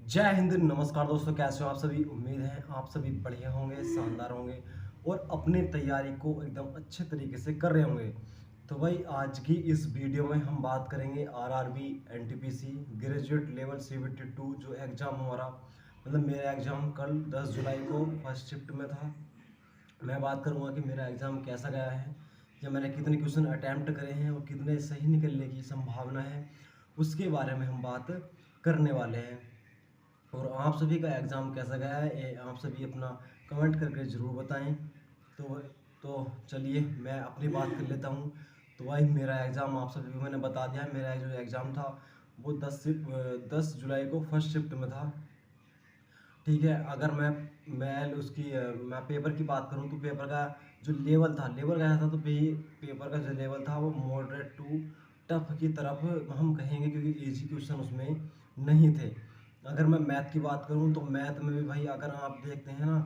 जय हिंद, नमस्कार दोस्तों। कैसे हो आप सभी? उम्मीद है आप सभी बढ़िया होंगे, शानदार होंगे और अपनी तैयारी को एकदम अच्छे तरीके से कर रहे होंगे। तो भाई आज की इस वीडियो में हम बात करेंगे RRB NTPC graduate level CBT 2 जो एग्ज़ाम हमारा मतलब मेरा एग्ज़ाम कल 10 जुलाई को फर्स्ट शिफ्ट में था। मैं बात करूँगा कि मेरा एग्ज़ाम कैसा गया है, या मैंने कितने क्वेश्चन अटैम्प्ट करे हैं और कितने सही निकलने की संभावना है, उसके बारे में हम बात करने वाले हैं। और आप सभी का एग्ज़ाम कैसा गया है ये आप सभी अपना कमेंट करके ज़रूर बताएं। तो तो चलिए मैं अपनी बात कर लेता हूँ। तो भाई मेरा एग्ज़ाम आप सभी को मैंने बता दिया है। मेरा जो एग्ज़ाम था वो 10 जुलाई को फर्स्ट शिफ्ट में था। ठीक है, अगर मैं मैं पेपर की बात करूँ तो पेपर का जो लेवल गया था, तो पेपर का जो लेवल था वो मॉडरेट टू टफ की तरफ हम कहेंगे, क्योंकि इजी क्वेश्चन उसमें नहीं थे। अगर मैं मैथ की बात करूँ तो मैथ में भी भाई अगर आप देखते हैं ना,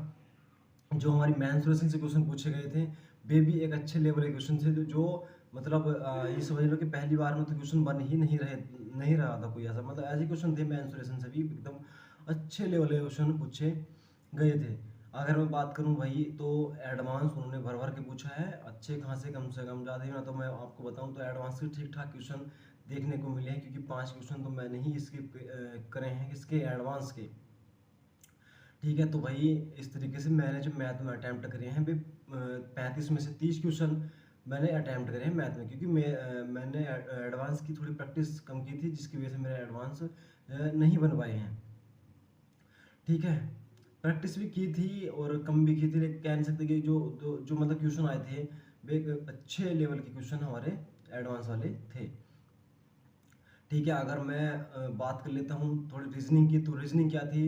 जो हमारी मेंसुरेशन से क्वेश्चन पूछे गए थे वे भी एक अच्छे लेवल के क्वेश्चन थे। जो मतलब ये समझ लो कि पहली बार में तो क्वेश्चन बन ही नहीं रहा था कोई ऐसा, मतलब ऐसे क्वेश्चन थे मेंसुरेशन से भी एकदम अच्छे लेवल के क्वेश्चन पूछे गए थे। अगर मैं बात करूं भाई तो एडवांस उन्होंने भर भर के पूछा है, अच्छे खासे, कम से कम ज़्यादा ही ना तो मैं आपको बताऊं तो एडवांस के ठीक ठाक क्वेश्चन देखने को मिले हैं, क्योंकि 5 क्वेश्चन तो मैंने ही इसके करे हैं, इसके एडवांस के। ठीक है, तो भाई इस तरीके से मैंने जो मैथ में अटैम्प्ट करे हैं वे 35 में से 30 क्वेश्चन मैंने अटैम्प्ट करे हैं मैथ में, क्योंकि मैंने एडवांस की थोड़ी प्रैक्टिस कम की थी, जिसकी वजह से मेरे एडवांस नहीं बन पाए हैं। ठीक है, प्रैक्टिस भी की थी और कम भी की थी, लेकिन कह नहीं सकते कि जो मतलब क्वेश्चन आए थे वे एक अच्छे लेवल के क्वेश्चन हमारे एडवांस वाले थे। ठीक है, अगर मैं बात कर लेता हूँ थोड़ी रीजनिंग की, तो रीजनिंग क्या थी,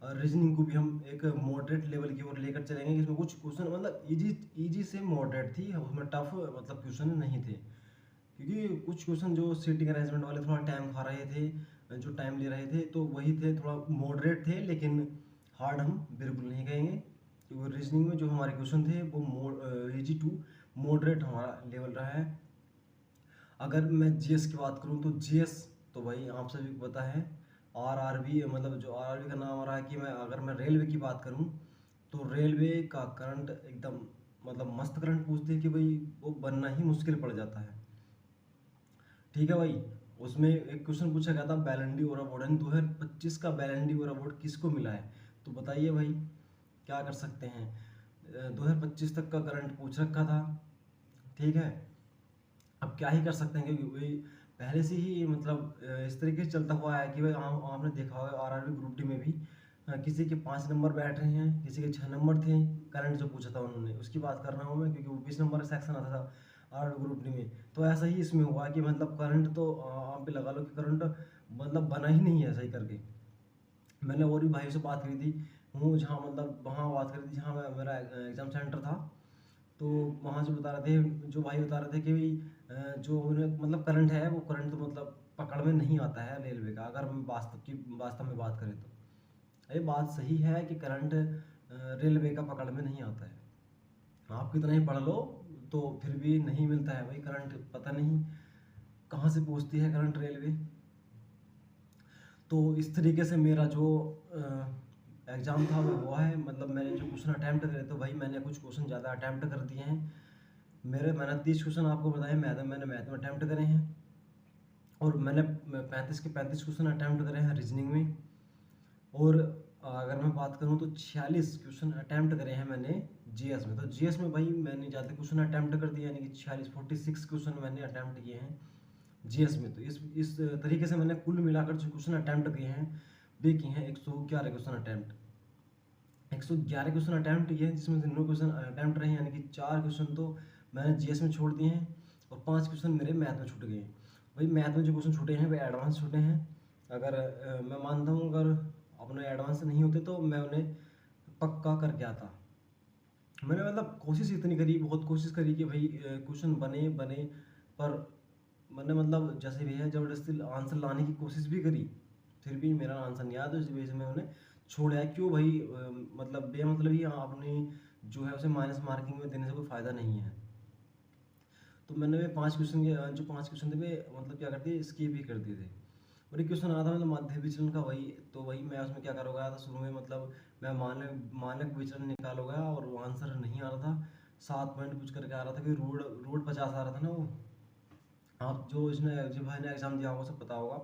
रीजनिंग को भी हम एक मॉडरेट लेवल की ओर लेकर चलेंगे, इसमें कुछ क्वेश्चन मतलब इजी इजी से मॉडरेट थी, उसमें टफ मतलब क्वेश्चन नहीं थे। क्योंकि कुछ क्वेश्चन जो सीटिंग अरेंजमेंट वाले थोड़ा टाइम खा रहे थे, जो टाइम ले रहे थे, तो वही थे, थोड़ा मॉडरेट थे, लेकिन हार्ड हम बिल्कुल नहीं कहेंगे, क्योंकि रीजनिंग में जो हमारे क्वेश्चन थे वो इजी टू मॉडरेट हमारा लेवल रहा है। अगर मैं जीएस की बात करूं तो जीएस तो भाई आप सभी को पता है, आरआरबी मतलब जो आरआरबी का नाम आ रहा है, कि अगर मैं रेलवे की बात करूं तो रेलवे का करंट एकदम मतलब मस्त करंट पूछते हैं कि भाई वो बनना ही मुश्किल पड़ जाता है। ठीक है भाई, उसमें एक क्वेश्चन पूछा गया था बैलेंडी और अवार्ड, 2025 का बैलेंडी और अवार्ड किसको मिला है? तो बताइए भाई क्या कर सकते हैं। 2025 तक का करंट पूछ रखा था। ठीक है, अब क्या ही कर सकते हैं, क्योंकि वही पहले से ही मतलब इस तरीके से चलता हुआ है कि भाई आपने देखा होगा आरआरबी ग्रुप डी में भी किसी के 5 नंबर बैठ रहे हैं, किसी के 6 नंबर थे। करंट जो पूछा था उन्होंने उसकी बात कर रहा हूँ मैं, क्योंकि वो 20 नंबर सेक्शन आता था आरआरबी ग्रुप डी में। तो ऐसा ही इसमें हुआ कि मतलब करंट तो आप भी लगा लो कि करंट मतलब बना ही नहीं है सही करके। मैंने और भी भाइयों से बात करी थी, हूँ जहाँ मतलब वहाँ बात करी थी जहाँ मेरा एग्ज़ाम सेंटर था। तो वहाँ जो बता रहे थे, जो भाई बता रहे थे कि भाई जो उन्हें मतलब करंट है वो करंट तो मतलब पकड़ में नहीं आता है रेलवे का, अगर हम वास्तव में बात करें तो ये बात सही है कि करंट रेलवे का पकड़ में नहीं आता है। आप कितना ही पढ़ लो तो फिर भी नहीं मिलता है भाई करंट, पता नहीं कहाँ से पूछती है करंट रेलवे। तो इस तरीके से मेरा जो एग्ज़ाम था वो हुआ है, मतलब मैंने जो क्वेश्चन अटैम्प्ट करे तो भाई मैंने कुछ क्वेश्चन ज़्यादा अटैम्प्ट कर दिए हैं। मैंने 30 क्वेश्चन आपको बताया, मैंने मैथ में अटैम्प्ट करे हैं, और मैंने 35 के 35 क्वेश्चन अटैम्प्ट करे हैं रीजनिंग में। और अगर मैं बात करूं तो 46 क्वेश्चन अटैम्प्ट करे हैं मैंने जीएस में। तो जीएस में भाई मैंने ज़्यादा क्वेश्चन अटैम्प्ट कर दिया, यानी कि 46 क्वेश्चन मैंने अटैम्प्ट किए हैं जीएस में। तो इस तरीके से मैंने कुल मिलाकर जो क्वेश्चन अटैम्प्ट किए हैं वे किए हैं 111 क्वेश्चन अटैम्प्ट। 111 क्वेश्चन अटैम्प्ट किए हैं, जिसमें से 9 क्वेश्चन अटैम्प्ट रहे हैं, यानी कि 4 क्वेश्चन तो मैंने जीएस में छोड़ दिए हैं और 5 क्वेश्चन मेरे मैथ में छूट गए हैं। भाई मैथ में जो क्वेश्चन छूटे हैं वे एडवांस छूटे हैं। अगर मैं मानता हूँ अगर अपने एडवांस नहीं होते तो मैं उन्हें पक्का करके आता। मैंने मतलब कोशिश इतनी करी, बहुत कोशिश करी कि भाई क्वेश्चन बने बने, पर मैंने मतलब जैसे भी है ज़बरदस्ती आंसर लाने की कोशिश भी करी, फिर भी मेरा आंसर नहीं आया, तो इस वजह से मैं उन्हें छोड़ा। क्यों भाई मतलब बेमतलब ही आपने जो है उसे माइनस मार्किंग में देने से कोई फ़ायदा नहीं है। तो मैंने वे 5 क्वेश्चन के जो 5 क्वेश्चन थे वे मतलब क्या करते स्किप ही कर दिए थे। और एक क्वेश्चन आया था मतलब माध्य विचलन का, वही तो वही मैं उसमें क्या करूँगा था शुरू में, मतलब मैं मानक विचलन निकालूंगा और वो आंसर नहीं आ रहा था, 7 पॉइंट कुछ करके आ रहा था कि रूट रूट 50 आ रहा था ना वो। आप जो इसने जो भाई ने एग्जाम दिया होगा सब पता होगा।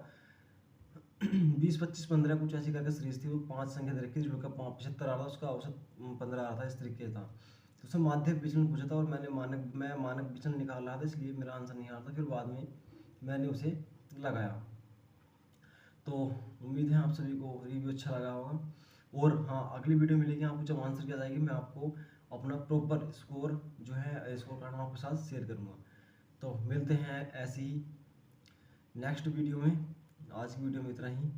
20 25 15 कुछ ऐसी करके सीरीज थी, वो 5 संख्या दे रखी थी, का 75 आ रहा था, उसका औसत 15 आ रहा था, इस तरीके था। तो उससे माध्यक विचलन पूछा था और मैं मानक विचलन निकाल रहा था, इसलिए मेरा आंसर नहीं आ रहा था। फिर बाद में मैंने उसे लगाया। तो उम्मीद है आप सभी को रिव्यू अच्छा लगा होगा। और हाँ, अगली वीडियो मिलेगी, आपको जब आंसर क्या जाएगी मैं आपको अपना प्रॉपर स्कोर जो है स्कोर कार्ड आपके साथ शेयर करूँगा। तो मिलते हैं ऐसी ही नेक्स्ट वीडियो में। आज की वीडियो में इतना ही।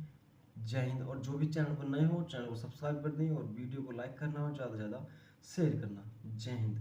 जय हिंद। और जो भी चैनल पर नए हो चैनल को सब्सक्राइब कर दें और वीडियो को लाइक करना और ज़्यादा से ज़्यादा शेयर करना। जय हिंद।